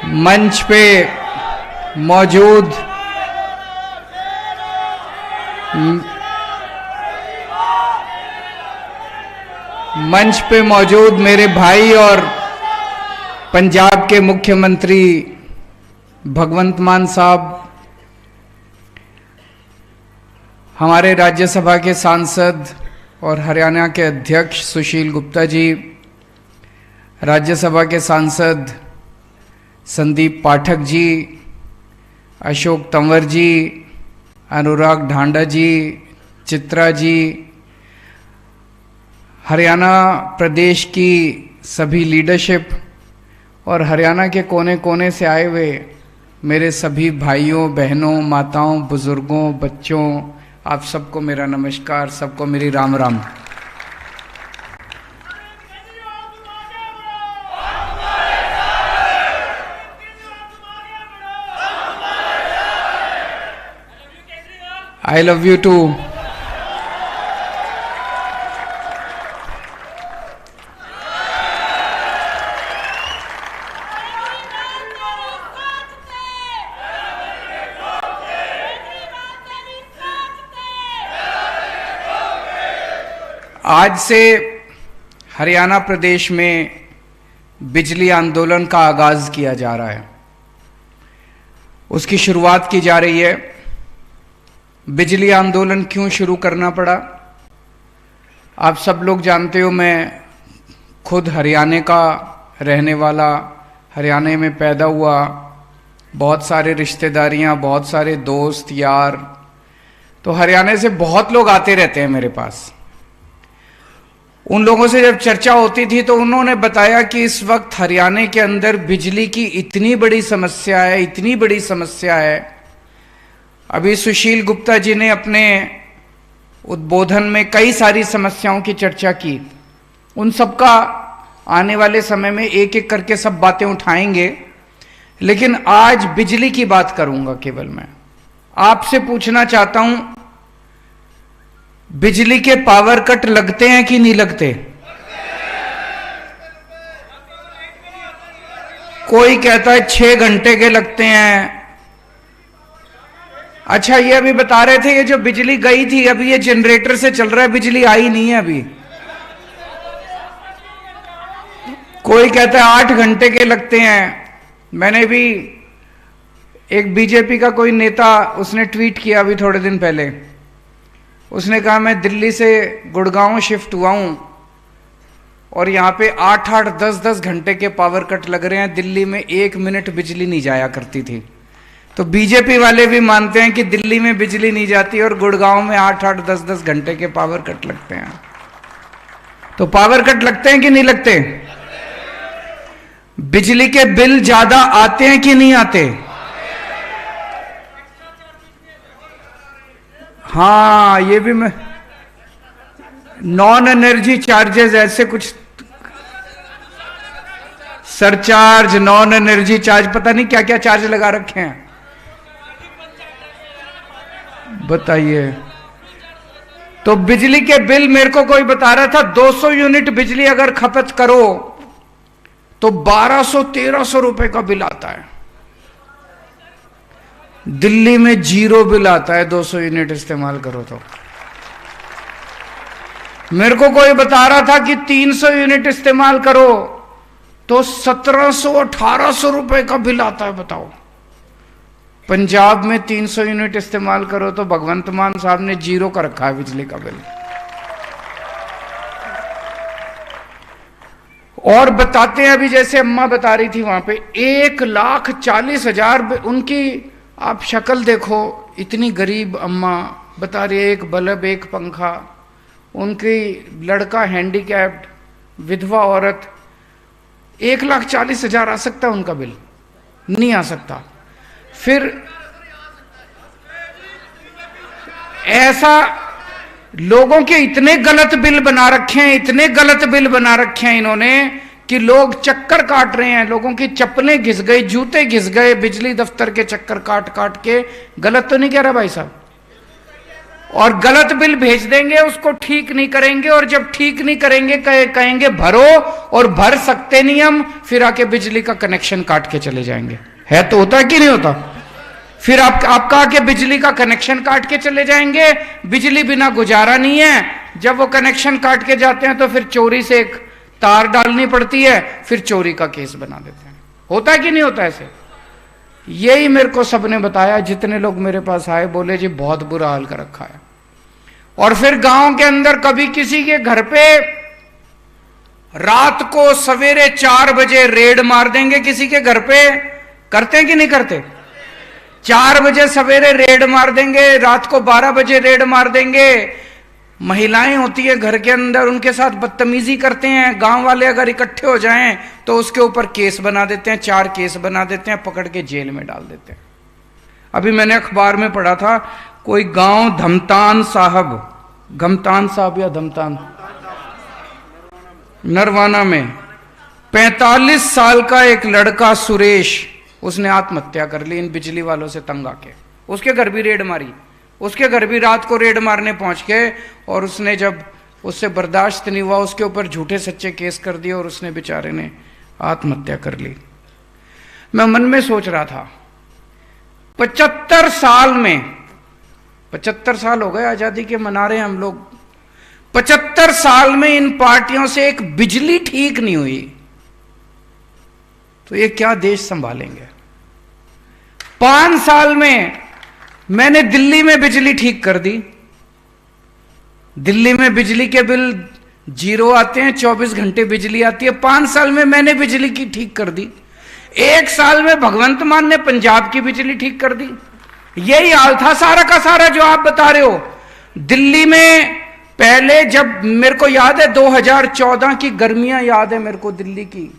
मंच पे मौजूद मेरे भाई और पंजाब के मुख्यमंत्री भगवंत मान साहब, हमारे राज्यसभा के सांसद और हरियाणा के अध्यक्ष सुशील गुप्ता जी, राज्यसभा के सांसद संदीप पाठक जी, अशोक तंवर जी, अनुराग ढांडा जी, चित्रा जी, हरियाणा प्रदेश की सभी लीडरशिप और हरियाणा के कोने कोने से आए हुए मेरे सभी भाइयों बहनों, माताओं, बुजुर्गों, बच्चों, आप सबको मेरा नमस्कार, सबको मेरी Ram Ram. I love you too. आज से हरियाणा प्रदेश में बिजली आंदोलन का आगाज किया जा रहा है, उसकी शुरुआत की जा रही है। बिजली आंदोलन क्यों शुरू करना पड़ा, आप सब लोग जानते हो। मैं खुद हरियाणा का रहने वाला, हरियाणा में पैदा हुआ, बहुत सारे रिश्तेदारियां, बहुत सारे दोस्त यार, तो हरियाणा से बहुत लोग आते रहते हैं मेरे पास। उन लोगों से जब चर्चा होती थी तो उन्होंने बताया कि इस वक्त हरियाणा के अंदर बिजली की इतनी बड़ी समस्या है, इतनी बड़ी समस्या है। अभी सुशील गुप्ता जी ने अपने उद्बोधन में कई सारी समस्याओं की चर्चा की, उन सबका आने वाले समय में एक एक करके सब बातें उठाएंगे, लेकिन आज बिजली की बात करूंगा केवल। मैं आपसे पूछना चाहता हूं, बिजली के पावर कट लगते हैं कि नहीं लगते? कोई कहता है 6 घंटे के लगते हैं। अच्छा, ये अभी बता रहे थे, ये जो बिजली गई थी अभी ये जनरेटर से चल रहा है, बिजली आई नहीं है अभी। कोई कहता है 8 घंटे के लगते हैं। मैंने भी एक बीजेपी का कोई नेता, उसने ट्वीट किया अभी थोड़े दिन पहले, उसने कहा मैं दिल्ली से गुड़गांव शिफ्ट हुआ हूं और यहां पे 8-8, 10-10 घंटे के पावर कट लग रहे हैं। दिल्ली में 1 मिनट बिजली नहीं जाया करती थी। तो बीजेपी वाले भी मानते हैं कि दिल्ली में बिजली नहीं जाती और गुड़गांव में 8-8, 10-10 घंटे के पावर कट लगते हैं। तो पावर कट लगते हैं कि नहीं लगते? बिजली के बिल ज्यादा आते हैं कि नहीं आते? हाँ, ये भी मैं, नॉन एनर्जी चार्जेस, ऐसे कुछ सरचार्ज, नॉन एनर्जी चार्ज, पता नहीं क्या क्या चार्ज लगा रखे हैं। बताइए। तो बिजली के बिल, मेरे को कोई बता रहा था 200 यूनिट बिजली अगर खपत करो तो 1200-1300 रुपए का बिल आता है। दिल्ली में 0 बिल आता है 200 यूनिट इस्तेमाल करो तो। मेरे को कोई बता रहा था कि 300 यूनिट इस्तेमाल करो तो 1700-1800 रुपए का बिल आता है। बताओ, पंजाब में 300 यूनिट इस्तेमाल करो तो भगवंत मान साहब ने 0 का रखा है बिजली का बिल। और बताते हैं, अभी जैसे अम्मा बता रही थी वहां पे 1,40,000, उनकी आप शक्ल देखो, इतनी गरीब अम्मा बता रही है, एक बल्ब, एक पंखा, उनकी लड़का हैंडीकैप्ड, विधवा औरत, 1,40,000 आ सकता है उनका बिल? नहीं आ सकता। फिर ऐसा लोगों के इतने गलत बिल बना रखे हैं, इतने गलत बिल बना रखे हैं इन्होंने कि लोग चक्कर काट रहे हैं। लोगों की चप्पलें घिस गई, जूते घिस गए बिजली दफ्तर के चक्कर काट काट के। गलत तो नहीं कह रहा भाई साहब? और गलत बिल भेज देंगे, उसको ठीक नहीं करेंगे, और जब ठीक नहीं करेंगे कहेंगे भरो, और भर सकते नहीं हम, फिर आके बिजली का कनेक्शन काट के चले जाएंगे। है तो होता है कि नहीं होता? फिर आपका आके बिजली का कनेक्शन काट के चले जाएंगे, बिजली बिना गुजारा नहीं है। जब वो कनेक्शन काट के जाते हैं तो फिर चोरी से एक तार डालनी पड़ती है, फिर चोरी का केस बना देते हैं। होता है कि नहीं होता ऐसे? यही मेरे को सबने बताया, जितने लोग मेरे पास आए बोले जी बहुत बुरा हाल कर रखा है। और फिर गांव के अंदर कभी किसी के घर पे रात को सवेरे 4 बजे रेड मार देंगे, किसी के घर पे करते हैं कि नहीं करते? 4 बजे सवेरे रेड मार देंगे, रात को 12 बजे रेड मार देंगे। महिलाएं होती है घर के अंदर, उनके साथ बदतमीजी करते हैं। गांव वाले अगर इकट्ठे हो जाएं तो उसके ऊपर केस बना देते हैं, 4 केस बना देते हैं, पकड़ के जेल में डाल देते हैं। अभी मैंने अखबार में पढ़ा था, कोई गांव धमतान साहब या धमतान नरवाना में 45 साल का एक लड़का सुरेश, उसने आत्महत्या कर ली इन बिजली वालों से तंग आके। उसके घर भी रेड मारी, उसके घर भी रात को रेड मारने पहुंच गए, और उसने जब उससे बर्दाश्त नहीं हुआ उसके ऊपर झूठे सच्चे केस कर दिए, और उसने बेचारे ने आत्महत्या कर ली। मैं मन में सोच रहा था 75 साल में, 75 साल हो गए आजादी के मना रहे हैं हम लोग, 75 साल में इन पार्टियों से एक बिजली ठीक नहीं हुई, तो ये क्या देश संभालेंगे? 5 साल में मैंने दिल्ली में बिजली ठीक कर दी। दिल्ली में बिजली के बिल 0 आते हैं, 24 घंटे बिजली आती है। 5 साल में मैंने बिजली की ठीक कर दी। 1 साल में भगवंत मान ने पंजाब की बिजली ठीक कर दी। यही हाल था सारा का सारा जो आप बता रहे हो। दिल्ली में पहले, जब मेरे को याद है 2014 की गर्मियां याद है मेरे को दिल्ली की,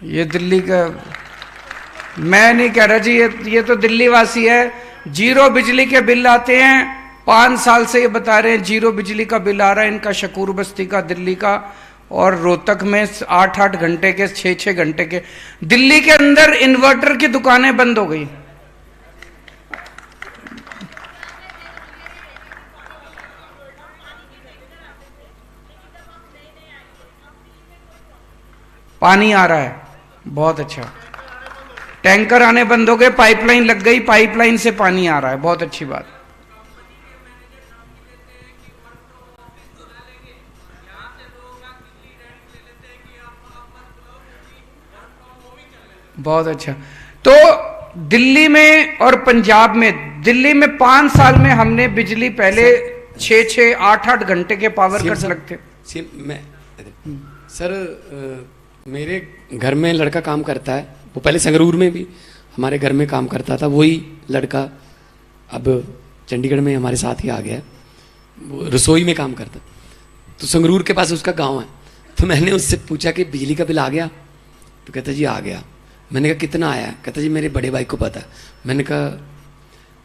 ये दिल्ली का मैं नहीं कह रहा जी, ये तो दिल्ली वासी है। 0 बिजली के बिल आते हैं, 5 साल से ये बता रहे हैं 0 बिजली का बिल आ रहा है इनका, शकूर बस्ती का, दिल्ली का। और रोहतक में 8-8 घंटे के, 6-6 घंटे के। दिल्ली के अंदर इन्वर्टर की दुकानें बंद हो गई। पानी आ रहा है, बहुत अच्छा। टैंकर आने बंद हो गए, पाइपलाइन लग गई, पाइपलाइन से पानी आ रहा है, बहुत अच्छी बात। बहुत अच्छा। तो दिल्ली में और पंजाब में, दिल्ली में 5 साल में हमने बिजली पहले 6-6, 8-8 घंटे के पावर कट लगते। सर मेरे घर में लड़का काम करता है, वो पहले संगरूर में भी हमारे घर में काम करता था। वही लड़का अब चंडीगढ़ में हमारे साथ ही आ गया, वो रसोई में काम करता। तो संगरूर के पास उसका गांव है। तो मैंने उससे पूछा कि बिजली का बिल आ गया? तो कहता जी आ गया। मैंने कहा कितना आया? कहता जी मेरे बड़े भाई को पता। मैंने कहा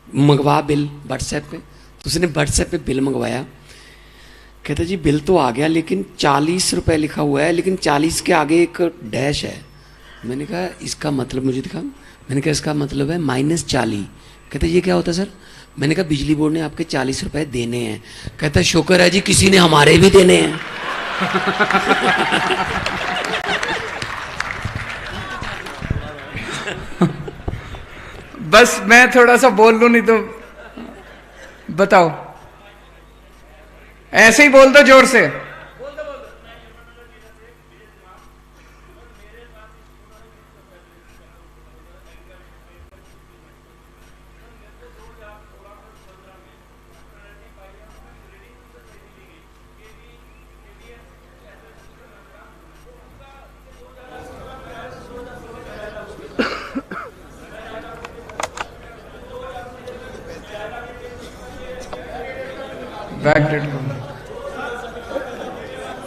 मंगवा बिल व्हाट्सएप पे। तो उसने व्हाट्सएप पे बिल मंगवाया। कहता जी बिल तो आ गया, लेकिन 40 रुपये लिखा हुआ है, लेकिन 40 के आगे एक डैश है। मैंने कहा इसका मतलब मुझे दिखा। मैंने कहा इसका मतलब है -40। कहता ये क्या होता है सर? मैंने कहा बिजली बोर्ड ने आपके 40 रुपये देने हैं। कहता शुक्र है जी किसी ने हमारे भी देने हैं। बस मैं थोड़ा सा बोल लूं, नहीं तो बताओ। ऐसे ही बोल दो जोर से।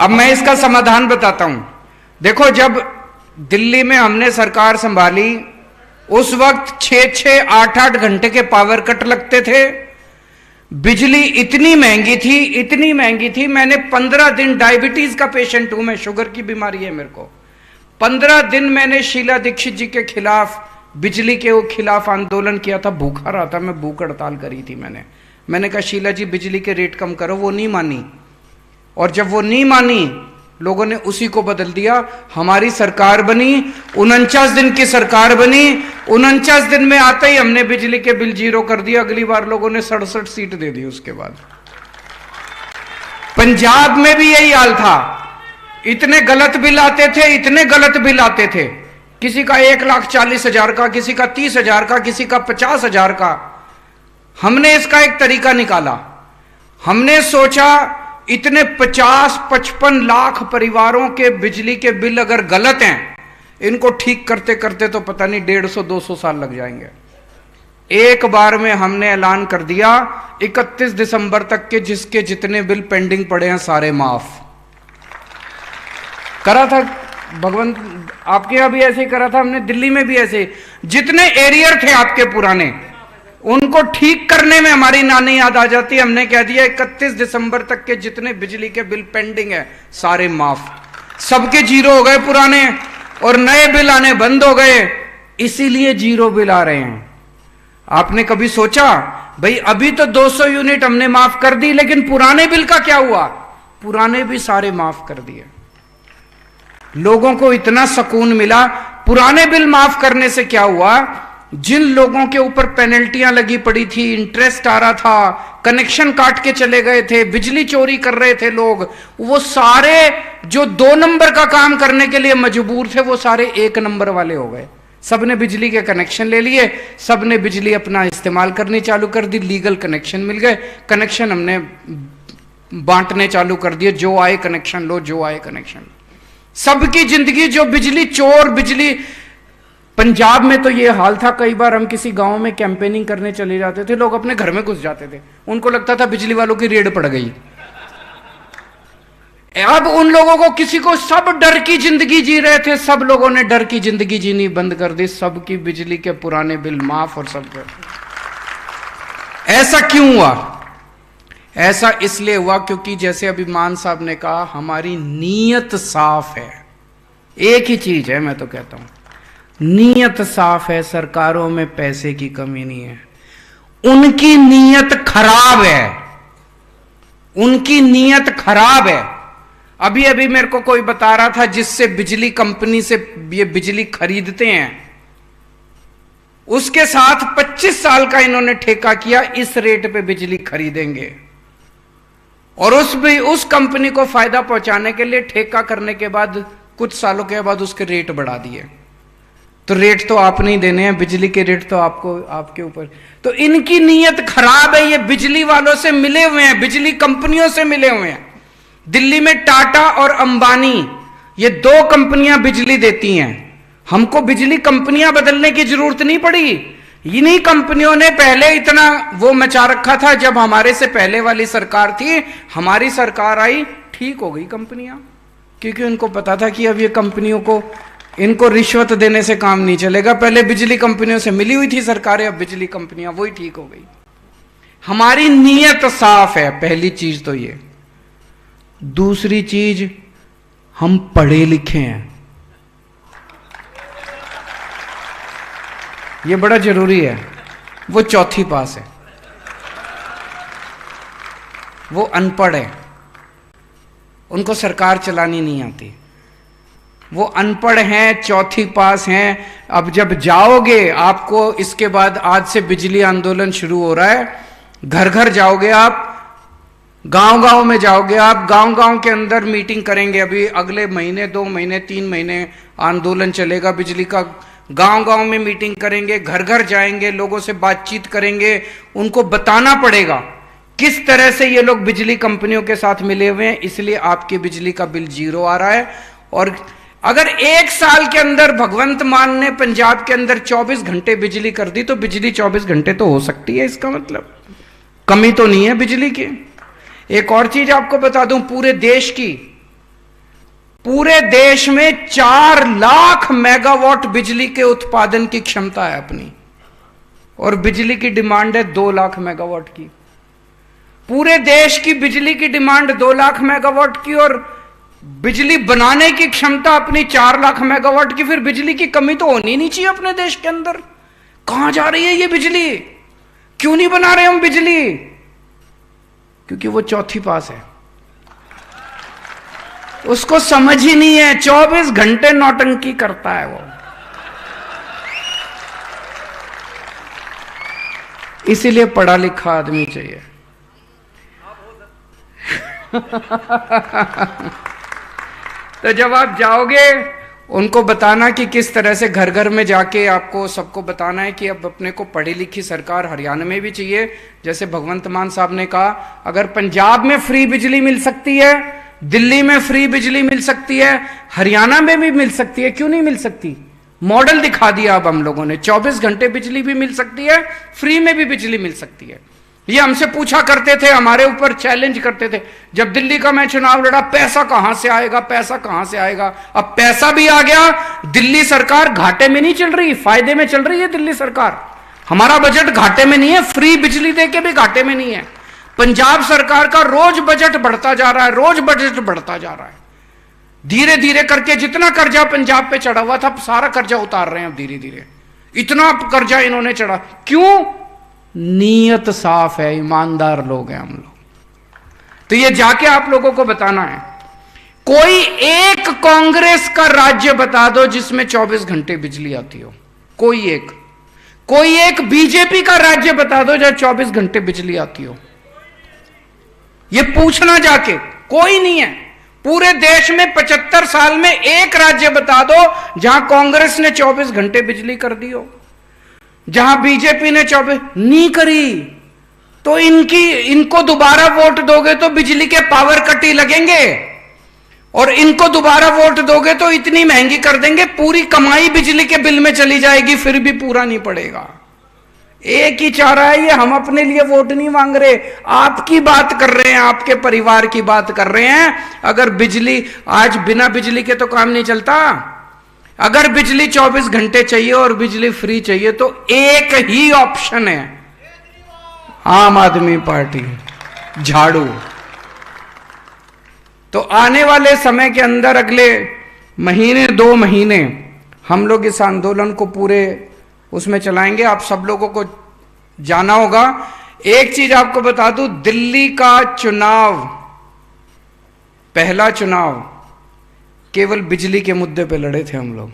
अब मैं इसका समाधान बताता हूं। देखो, जब दिल्ली में हमने सरकार संभाली उस वक्त 6-6, 8-8 घंटे के पावर कट लगते थे। बिजली इतनी महंगी थी, इतनी महंगी थी, मैंने 15 दिन, डायबिटीज का पेशेंट हूं मैं, शुगर की बीमारी है मेरे को, 15 दिन मैंने शीला दीक्षित जी के खिलाफ, बिजली के खिलाफ आंदोलन किया था। भूखा रहा था मैं, भूख हड़ताल करी थी मैंने कहा शीला जी बिजली के रेट कम करो, वो नहीं मानी। और जब वो नहीं मानी, लोगों ने उसी को बदल दिया। हमारी सरकार बनी, 49 दिन की सरकार बनी, 49 दिन में आते ही हमने बिजली के बिल 0 कर दिया। अगली बार लोगों ने 67 सीट दे दी उसके बाद। पंजाब में भी यही हाल था, इतने गलत बिल आते थे, इतने गलत बिल आते थे, किसी का 1,40,000 का, किसी का 30,000 का, किसी का 50,000 का। हमने इसका एक तरीका निकाला। हमने सोचा इतने 50-55 लाख परिवारों के बिजली के बिल अगर गलत हैं, इनको ठीक करते करते तो पता नहीं 150-200 साल लग जाएंगे। एक बार में हमने ऐलान कर दिया 31 दिसंबर तक के जिसके जितने बिल पेंडिंग पड़े हैं सारे माफ करा था। भगवंत आपके यहां भी ऐसे ही करा था हमने, दिल्ली में भी ऐसे। जितने एरियर थे आपके पुराने, उनको ठीक करने में हमारी नानी याद आ जाती। हमने कह दिया 31 दिसंबर तक के जितने बिजली के बिल पेंडिंग है सारे माफ। सबके 0 हो गए पुराने, और नए बिल आने बंद हो गए, इसीलिए 0 बिल आ रहे हैं। आपने कभी सोचा भाई अभी तो 200 यूनिट हमने माफ कर दी, लेकिन पुराने बिल का क्या हुआ? पुराने भी सारे माफ कर दिए। लोगों को इतना सुकून मिला। पुराने बिल माफ करने से क्या हुआ? जिन लोगों के ऊपर पेनल्टियां लगी पड़ी थी, इंटरेस्ट आ रहा था, कनेक्शन काट के चले गए थे, बिजली चोरी कर रहे थे लोग, वो सारे जो 2 नंबर का काम करने के लिए मजबूर थे, वो सारे 1 नंबर वाले हो गए। सबने बिजली के कनेक्शन ले लिए, सबने बिजली अपना इस्तेमाल करनी चालू कर दी, लीगल कनेक्शन मिल गए, कनेक्शन हमने बांटने चालू कर दिए, जो आए कनेक्शन लो, जो आए कनेक्शन। सबकी जिंदगी जो बिजली चोर, बिजली। पंजाब में तो ये हाल था, कई बार हम किसी गांव में कैंपेनिंग करने चले जाते थे, लोग अपने घर में घुस जाते थे, उनको लगता था बिजली वालों की रेड पड़ गई। अब उन लोगों को, किसी को, सब डर की जिंदगी जी रहे थे, सब लोगों ने डर की जिंदगी जीनी बंद कर दी, सबकी बिजली के पुराने बिल माफ और सब। ऐसा क्यों हुआ? ऐसा इसलिए हुआ क्योंकि जैसे अभी मान साहब ने कहा, हमारी नीयत साफ है। एक ही चीज है, मैं तो कहता हूं, नीयत साफ है। सरकारों में पैसे की कमी नहीं है, उनकी नीयत खराब है, उनकी नीयत खराब है। अभी अभी मेरे को कोई बता रहा था, जिससे बिजली कंपनी से ये बिजली खरीदते हैं, उसके साथ 25 साल का इन्होंने ठेका किया, इस रेट पे बिजली खरीदेंगे, और उस कंपनी को फायदा पहुंचाने के लिए ठेका करने के बाद कुछ सालों के बाद उसके रेट बढ़ा दिए। तो रेट तो आप नहीं देने हैं, बिजली के रेट तो आपको, आपके ऊपर। तो इनकी नीयत खराब है, ये बिजली वालों से मिले हुए हैं, बिजली कंपनियों से मिले हुए हैं। दिल्ली में टाटा और अंबानी, ये 2 कंपनियां बिजली देती हैं। हमको बिजली कंपनियां बदलने की जरूरत नहीं पड़ी, इन्हीं कंपनियों ने पहले इतना वो मचा रखा था। जब हमारे से पहले वाली सरकार थी, हमारी सरकार आई, ठीक हो गई कंपनियां, क्योंकि उनको पता था कि अब ये कंपनियों को, इनको रिश्वत देने से काम नहीं चलेगा। पहले बिजली कंपनियों से मिली हुई थी सरकारें, अब बिजली कंपनियां वही ठीक हो गई। हमारी नीयत साफ है, पहली चीज तो ये। दूसरी चीज, हम पढ़े लिखे हैं, ये बड़ा जरूरी है। वो 4th पास है, वो अनपढ़ है, उनको सरकार चलानी नहीं आती। वो अनपढ़ हैं, 4th पास हैं। अब जब जाओगे, आपको इसके बाद, आज से बिजली आंदोलन शुरू हो रहा है, घर घर जाओगे आप, गांव गांव में जाओगे आप, गांव गांव के अंदर मीटिंग करेंगे। अभी अगले महीने, 2 महीने, 3 महीने आंदोलन चलेगा बिजली का। गांव गांव में मीटिंग करेंगे, घर घर जाएंगे, लोगों से बातचीत करेंगे, उनको बताना पड़ेगा किस तरह से ये लोग बिजली कंपनियों के साथ मिले हुए हैं, इसलिए आपकी बिजली का बिल 0 आ रहा है। और अगर 1 साल के अंदर भगवंत मान ने पंजाब के अंदर 24 घंटे बिजली कर दी, तो बिजली 24 घंटे तो हो सकती है, इसका मतलब कमी तो नहीं है बिजली की। एक और चीज आपको बता दूं, पूरे देश की पूरे देश में 4 लाख मेगावाट बिजली के उत्पादन की क्षमता है अपनी, और बिजली की डिमांड है 2 लाख मेगावाट की। पूरे देश की बिजली की डिमांड 2 लाख मेगावाट की, और बिजली बनाने की क्षमता अपनी 4 लाख मेगावाट की। फिर बिजली की कमी तो होनी नहीं चाहिए अपने देश के अंदर। कहां जा रही है ये बिजली? क्यों नहीं बना रहे हम बिजली? क्योंकि वो चौथी पास है, उसको समझ ही नहीं है, 24 घंटे नौटंकी करता है वो। इसीलिए पढ़ा लिखा आदमी चाहिए। तो जब आप जाओगे, उनको बताना कि किस तरह से घर घर में जाके आपको सबको बताना है कि अब अपने को पढ़ी लिखी सरकार हरियाणा में भी चाहिए। जैसे भगवंत मान साहब ने कहा, अगर पंजाब में फ्री बिजली मिल सकती है, दिल्ली में फ्री बिजली मिल सकती है, हरियाणा में भी मिल सकती है, क्यों नहीं मिल सकती? मॉडल दिखा दिया अब हम लोगों ने। 24 घंटे बिजली भी मिल सकती है, फ्री में भी बिजली मिल सकती है। ये हमसे पूछा करते थे, हमारे ऊपर चैलेंज करते थे, जब दिल्ली का मैं चुनाव लड़ा, पैसा कहां से आएगा, पैसा कहां से आएगा? अब पैसा भी आ गया। दिल्ली सरकार घाटे में नहीं चल रही, फायदे में चल रही है दिल्ली सरकार। हमारा बजट घाटे में नहीं है, फ्री बिजली देके भी घाटे में नहीं है। पंजाब सरकार का रोज बजट बढ़ता जा रहा है, रोज बजट बढ़ता जा रहा है। धीरे धीरे करके जितना कर्जा पंजाब पे चढ़ा हुआ था, सारा कर्जा उतार रहे हैं अब धीरे धीरे। इतना कर्जा इन्होंने चढ़ा, क्यों? नीयत साफ है, ईमानदार लोग हैं हम लोग। तो ये जाके आप लोगों को बताना है। कोई एक कांग्रेस का राज्य बता दो जिसमें 24 घंटे बिजली आती हो। कोई एक बीजेपी का राज्य बता दो जहां 24 घंटे बिजली आती हो। ये पूछना जाके, कोई नहीं है। पूरे देश में 75 साल में एक राज्य बता दो जहां कांग्रेस ने 24 घंटे बिजली कर दी हो, जहां बीजेपी ने 24 नहीं करी। तो इनको दोबारा वोट दोगे तो बिजली के पावर कट ही लगेंगे, और इनको दोबारा वोट दोगे तो इतनी महंगी कर देंगे, पूरी कमाई बिजली के बिल में चली जाएगी, फिर भी पूरा नहीं पड़ेगा। एक ही चाह रहा है ये, हम अपने लिए वोट नहीं मांग रहे, आपकी बात कर रहे हैं, आपके परिवार की बात कर रहे हैं। अगर बिजली, आज बिना बिजली के तो काम नहीं चलता। अगर बिजली 24 घंटे चाहिए और बिजली फ्री चाहिए तो एक ही ऑप्शन है, आम आदमी पार्टी, झाड़ू। तो आने वाले समय के अंदर, अगले महीने 2 महीने, हम लोग इस आंदोलन को पूरे उसमें चलाएंगे। आप सब लोगों को जाना होगा। एक चीज आपको बता दूं, दिल्ली का चुनाव, पहला चुनाव केवल बिजली के मुद्दे पे लड़े थे हम लोग,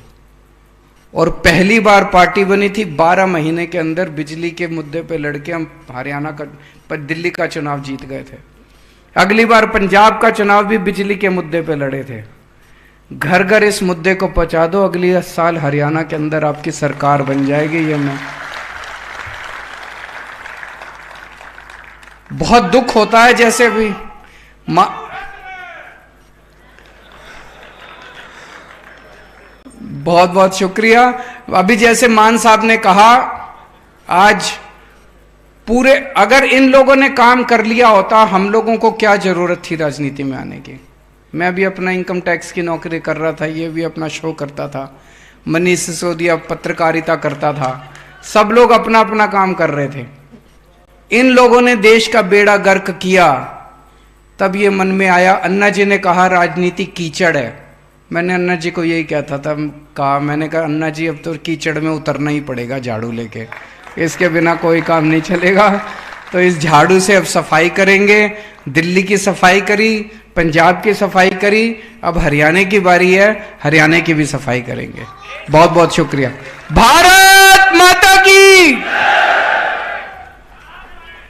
और पहली बार पार्टी बनी थी 12 महीने के अंदर बिजली के मुद्दे पे लड़के हम हरियाणा का, पर दिल्ली का चुनाव जीत गए थे। अगली बार पंजाब का चुनाव भी बिजली के मुद्दे पे लड़े थे। घर घर इस मुद्दे को पहुंचा दो, अगली साल हरियाणा के अंदर आपकी सरकार बन जाएगी। ये मैं, बहुत दुख होता है, जैसे भी बहुत बहुत शुक्रिया। अभी जैसे मान साहब ने कहा, आज पूरे, अगर इन लोगों ने काम कर लिया होता, हम लोगों को क्या जरूरत थी राजनीति में आने की? मैं भी अपना इनकम टैक्स की नौकरी कर रहा था, ये भी अपना शो करता था, मनीष सिसोदिया पत्रकारिता करता था, सब लोग अपना अपना काम कर रहे थे। इन लोगों ने देश का बेड़ा गर्क किया, तब ये मन में आया। अन्ना जी ने कहा राजनीति कीचड़ है, मैंने अन्ना जी को यही कहता था, मैंने कहा अन्ना जी अब तो कीचड़ में उतरना ही पड़ेगा झाड़ू लेके, इसके बिना कोई काम नहीं चलेगा। तो इस झाड़ू से अब सफाई करेंगे। दिल्ली की सफाई करी, पंजाब की सफाई करी, अब हरियाणा की बारी है, हरियाणा की भी सफाई करेंगे। बहुत बहुत शुक्रिया। भारत माता की।